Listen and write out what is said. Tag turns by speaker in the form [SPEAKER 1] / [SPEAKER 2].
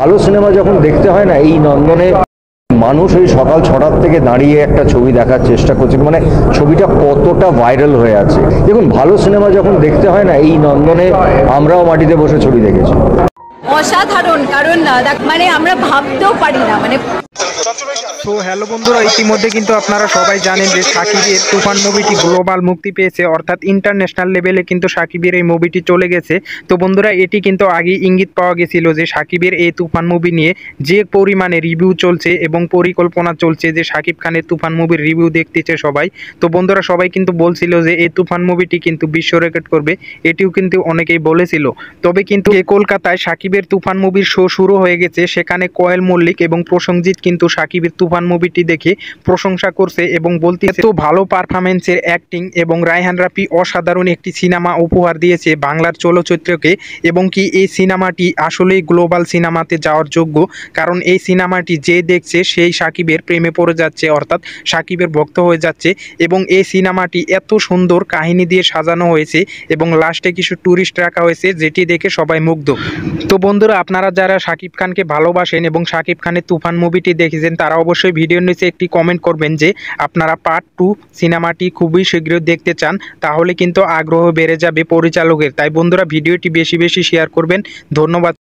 [SPEAKER 1] ভালো সিনেমা যখন দেখতে হয় না, এই নন্দনে মানুষ ওই সকাল 6টার থেকে দাঁড়িয়ে একটা ছবি দেখার চেষ্টা করছে, মানে ছবিটা কতটা ভাইরাল হয়ে আছে। দেখুন, ভালো সিনেমা যখন দেখতে হয় না, এই নন্দনে আমরাও মাটিতে বসে ছবি দেখেছি।
[SPEAKER 2] অসাধারণ, কারণ মানে আমরা ভাবতেও পারি না, মানে
[SPEAKER 3] তো হ্যালো বন্ধুরা, ইতিমধ্যে কিন্তু আপনারা সবাই জানেন যে সাকিবের তুফান মুভিটি গ্লোবাল মুক্তি পেয়েছে, অর্থাৎ ইন্টারন্যাশনাল লেভেলে কিন্তু সাকিবের এই মুভিটি চলে গেছে। তো বন্ধুরা, এটি কিন্তু আগে ইঙ্গিত পাওয়া গেছিল যে সাকিবের এই তুফান মুভি নিয়ে যে পরিমাণে রিভিউ চলছে এবং পরিকল্পনা চলছে যে সাকিব খানের তুফান মুভির রিভিউ দেখতেছে সবাই। তো বন্ধুরা, সবাই কিন্তু বলছিল যে এই তুফান মুভিটি কিন্তু বিশ্ব রেকর্ড করবে, এটিও কিন্তু অনেকেই বলেছিল। তবে কিন্তু কলকাতায় সাকিবের তুফান মুভির শো শুরু হয়ে গেছে, সেখানে কোয়েল মল্লিক এবং প্রসেনজিৎ কিন্তু সাকিবের তুফান মুভিটি দেখে প্রশংসা করছে এবং বলতেছে তো ভালো পারফরম্যান্সের অ্যাক্টিং এবং রায়হান রাফি অসাধারণ একটি সিনেমা উপহার দিয়েছে বাংলার চলচ্চিত্রকে, এবং কি এই সিনেমাটি আসলেই গ্লোবাল সিনেমাতে যাওয়ার যোগ্য, কারণ এই সিনেমাটি যে দেখছে সেই সাকিবের প্রেমে পড়ে যাচ্ছে, অর্থাৎ সাকিবের ভক্ত হয়ে যাচ্ছে। এবং এই সিনেমাটি এত সুন্দর কাহিনী দিয়ে সাজানো হয়েছে এবং লাস্টে কিছু টুরিস্ট রাখা হয়েছে, যেটি দেখে সবাই মুগ্ধ। তো বন্ধুরা, আপনারা যারা সাকিব খানকে ভালোবাসেন এবং সাকিব খানের তুফান মুভিটি দেখেছেন, তারা অবশ্যই ভিডিওর নিচে একটি কমেন্ট করবেন যে আপনারা পার্ট 2 সিনেমাটি খুবই শীঘ্রই দেখতে চান, তাহলে কিন্তু আগ্রহ বেড়ে যাবে পরিচালকের। তাই বন্ধুরা, ভিডিওটি বেশি বেশি শেয়ার করবেন। ধন্যবাদ।